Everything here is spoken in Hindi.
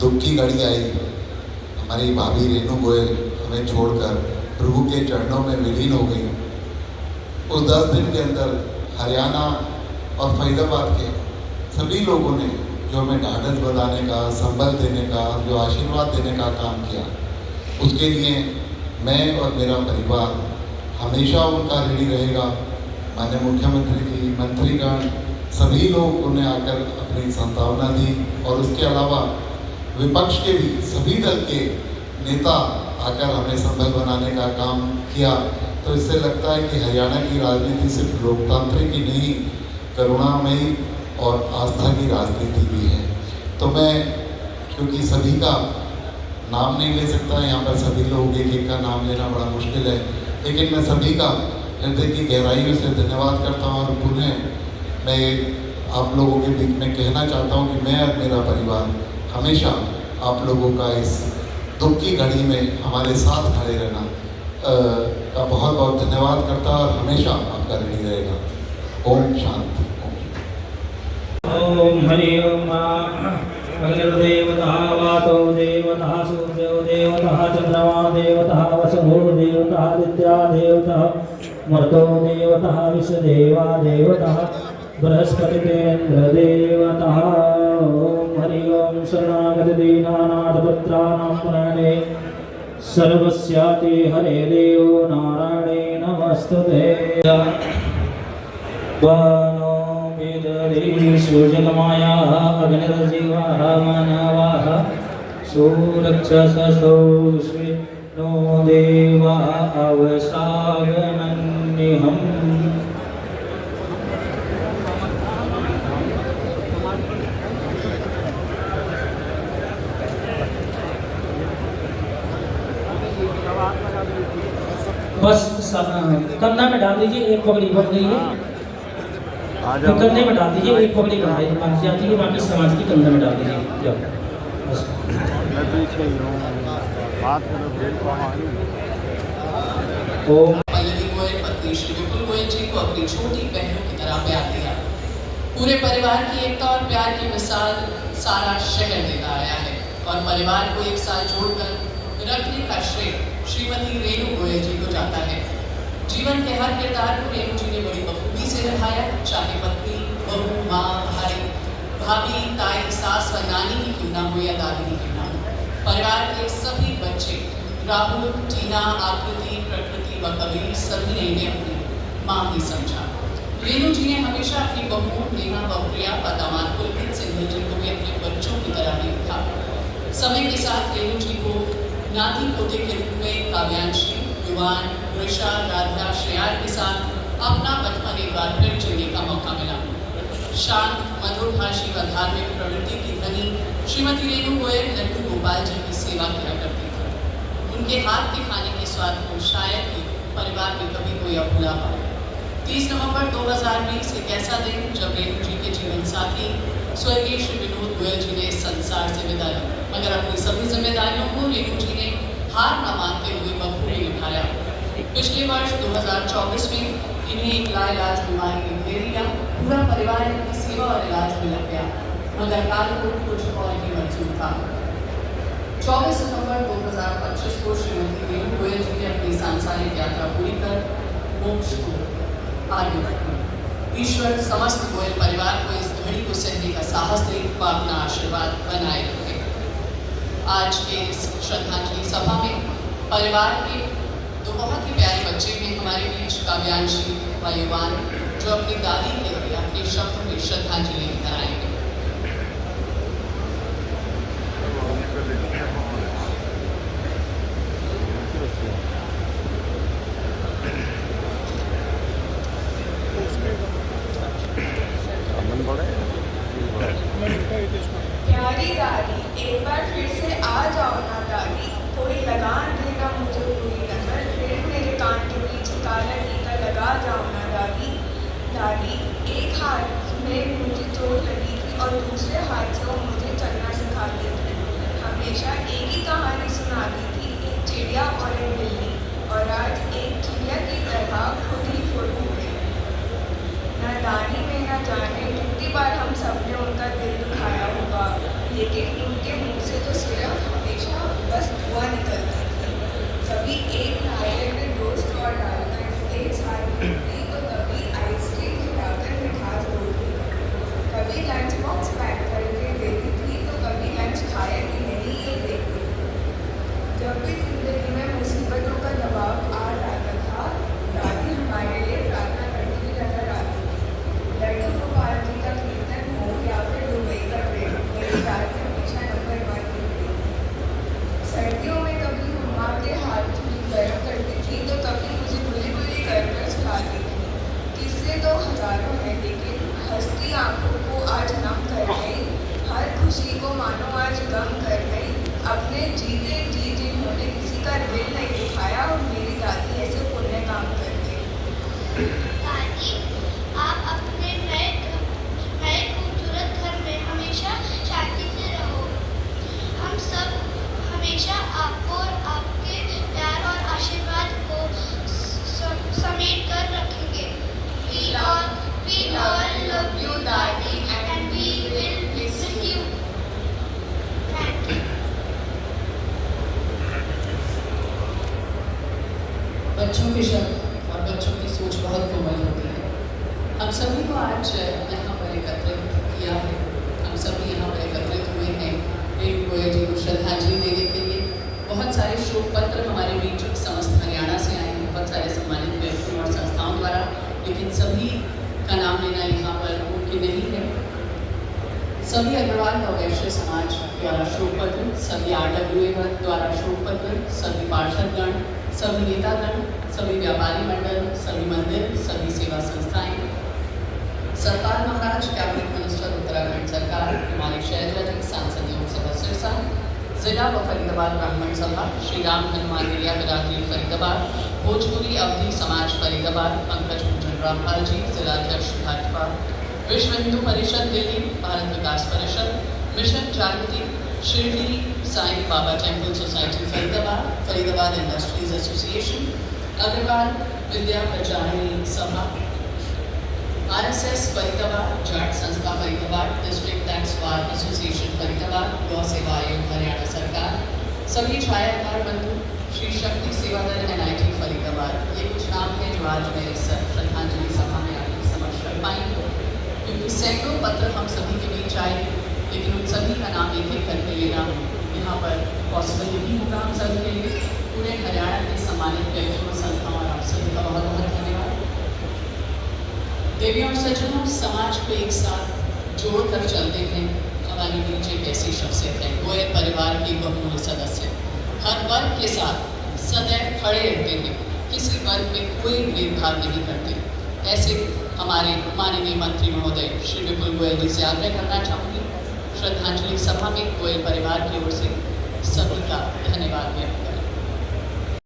दुख की घड़ी आई, हमारी भाभी रेणु गोयल हमें छोड़कर प्रभु के चरणों में विलीन हो गई। उस 10 दिन के अंदर हरियाणा और फरीदाबाद के सभी लोगों ने जो हमें ढाढ़स बंधाने का, संबल देने का, जो आशीर्वाद देने का काम किया, उसके लिए मैं और मेरा परिवार हमेशा उनका ऋणी रहेगा। माननीय मुख्यमंत्री जी, मंत्रीगण, सभी लोग उन्हें आकर अपनी सांत्वना दी और उसके अलावा विपक्ष के भी सभी दल के नेता आकर हमें संबल बनाने का काम किया। तो इससे लगता है कि हरियाणा की राजनीति सिर्फ लोकतांत्रिक ही नहीं, करुणामयी और आस्था की राजनीति भी है। तो मैं, क्योंकि सभी का नाम नहीं ले सकता, यहाँ पर सभी लोग एक एक का नाम लेना बड़ा मुश्किल है, लेकिन मैं सभी का हृदय की गहराइयों से धन्यवाद करता हूँ। और पुनः मैं आप लोगों के बीच में कहना चाहता हूँ कि मैं और मेरा परिवार हमेशा आप लोगों का इस दुख की घड़ी में हमारे साथ खड़े रहना का बहुत बहुत धन्यवाद करता और हमेशा आपका ऋणी रहेगा। ओम शांति। ओम हरि ओम। अग्निर्देवतः वातो देवतः सूर्यो देवतः चंद्रमा देवतः वसुः देवतः आदित्या देवतः मरुतो देवतः विश्वदेवा देवतः बृहस्पतिरेन्द्र देवतः। ओम हरि ओम। शरणागत दीनानाथपुत्राणां पुराणे सर्वस्याति हरे देवो नारायणे नमस्तुते। सुजलमाया अग्निर्जीवाः मानवाः सुरक्षसो नो देवा अवसागनन्निहम्। बस कंधा में डाल दीजिए, एक पगड़ी बन गई है तो कंधे में डाल दीजिए, एक पगड़ी बनाई बन जाती है, बाकी समाज की कंधे में डाल दीजिए। बस पल्लवी गोयल पत्नी श्री विपुल गोयल जी को अपनी छोटी बहनों की तरह प्यार दिया। पूरे परिवार की एकता और प्यार की मिसाल सारा शहर देता आया है और परिवार को एक साथ जोड़कर रखने का श्रेय श्रीमती रेणु गोयल जी को जाता है। जीवन के हर किरदार को रेणु जी ने बड़ी बखूबी से निभाया, चाहे पत्नी, बहू, माँ, भाई, भाभी, ताई, सास व नानी ही क्यों ना हो या दादी ही क्यों ना हो। परिवार के सभी बच्चे राहुल, टीना, आकृति, प्रकृति व कबीर सभी ने इन्हें अपनी माँ ही समझा। रेणु जी ने हमेशा अपनी बहू नेहा व प्रिया व दामाद पुलकित सिंघल जी को भी अपने बच्चों की तरह ही रखा। समय के साथ रेणु जी को नाती पोते के रूप में काव्यांशी, युवान, वृषा, राधा, श्रेयार के साथ अपना बचपन एक बार फिर जीने का मौका मिला। शांत, मधुरभाषी व धार्मिक प्रवृत्ति की धनी श्रीमती रेणु गोयल लड्डू गोपाल जी की सेवा किया करती थी। उनके हाथ के खाने के स्वाद को शायद ही परिवार में कभी कोई अभूला पाए। 30 नवंबर 2020 एक ऐसा दिन जब रेणु जी के जीवन साथी स्वर्गीय श्री विनोद गोयल जी ने इस संसार से विदा ली, मगर अपनी सभी जिम्मेदारियों को रेणु जी ने हार न मानते हुए बखूबी निभाया। पिछले वर्ष 2024 में इन्हें एक लाइलाज बीमारी ने घेर लिया। पूरा परिवार इनकी सेवा और इलाज में लग गया, मगर काल को कुछ और ही मंजूर था। 24 सितंबर 2025 को श्रीमती रेणु गोयल जी ने अपनी सांसारिक यात्रा पूरी कर मोक्ष को आगे बढ़ी। ईश्वर समस्त गोयल परिवार को इस घड़ी को सहने का साहस दे व अपना आशीर्वाद बनाए रखे। आज के इस श्रद्धांजलि सभा में परिवार के दो बहुत ही प्यारे बच्चे हैं हमारे बीच, काव्यांशी व युवान, जो अपनी दादी के लिए अपने शब्द में श्रद्धांजलि लेकर आएंगे। प्यारी दादी, एक बार फिर से आ जाओ ना दादी, कोई लगान देगा मुझे पूरी नजर, फिर मेरे कान के पीछे काला टीका लगा जाओ ना दादी। दादी, एक हाथ में मुझे चोट लगी थी और दूसरे हाथ से वो मुझे चलना सिखाती थी। हमेशा एक ही कहानी सुनाती थी, एक चिड़िया और एक बिल्ली, और आज एक चिड़िया की तरह खुद ही फुल हो गई। न दानी में न जाने कितनी बार हम सबने उनका दिल दुखाया होगा, लेकिन उनके मुँह से तो गम कर गई। अपने जीते जी जिन्होंने किसी का दिल नहीं दुखाया, और मेरी दादी ऐसे पुण्य काम कर गई। दादी, आप अपने नए खूबसूरत घर में हमेशा शांति से रहो। हम सब हमेशा आपको और आपके प्यार और आशीर्वाद को समेट कर रखेंगे। We all love you, Daddy, and we will miss you. Thank you. बच्चों के शब्द और बच्चों की सोच बहुत कोमल होती है। हम सभी को आज यहाँ पर एकत्रित किया है। हम सभी यहाँ पर एकत्रित हुए हैं रेणु गोयल जी को श्रद्धांजलि देने के लिए। बहुत सारे शोक पत्र हमारे बीच समस्त हरियाणा से आए हैं, बहुत सारे सम्मानित व्यक्तियों और संस्थाओं द्वारा, लेकिन सभी का नाम लेना यहाँ पर मुमकिन नहीं है। सभी अग्रवाल व वैश्य समाज द्वारा शोक पत्र, सभी RWA द्वारा शोक पत्र, सभी पार्षदगण, सभी नेतागण, सभी व्यापारी मंडल, सभी मंदिर, सभी सेवा संस्थाएं, सरकार महाराज, कैबिनेट मिनिस्टर उत्तराखंड सरकार, हिमालय शैलजा जी, सांसद लोकसभा सिरसा, जिला व फरीदाबाद ब्राह्मण सभा, श्री राम हनुमान एरिया बिरादरी फरीदाबाद, भोजपुरी अवधि समाज फरीदाबाद, पंकज पूजन रामपाल जी, जिलाध्यक्ष भाजपा, विश्व हिंदू परिषद दिल्ली, भारत विकास Parishad, mission Jagriti, Shirdi Sai Baba temple society Faridabad, Faridabad industries association, Agrawal Vidya Pracharini Sabha, RSS Faridabad, Jat Sanstha Faridabad, district tax bar association Faridabad, Gau Seva आयोग हरियाणा सरकार, सभी छायाकार बंधु, श्री शक्ति सेवा दल NIT फरीदाबाद। ये कुछ नाम हैं जो आज मेरे श्रद्धांजलि सभा में आपके समक्ष रख पाएंगे, क्योंकि सैकड़ों पत्र हम सभी के बीच आए, लेकिन उन सभी का नाम एक एक करके लेना यहाँ पर पॉसिबल नहीं होगा हम सभी के लिए। पूरे हरियाणा के सम्मानित व्यक्तियों, संस्थाओं और आप सभी का बहुत बहुत धन्यवाद। देवियों और सज्जनों, समाज को एक साथ जोड़कर चलते हैं हमारी बीच एक ऐसी शख्सियत है, गोयल परिवार की बहुमूल्य सदस्य, हर वर्ग के साथ सदैव खड़े रहते हैं, किसी वर्ग में कोई भेदभाव नहीं करते। ऐसे हमारे माननीय मंत्री महोदय श्री विपुल गोयल जी से आग्रह करना चाहूँगी, श्रद्धांजलि सभा में गोयल परिवार की ओर से सभी का धन्यवाद व्यक्त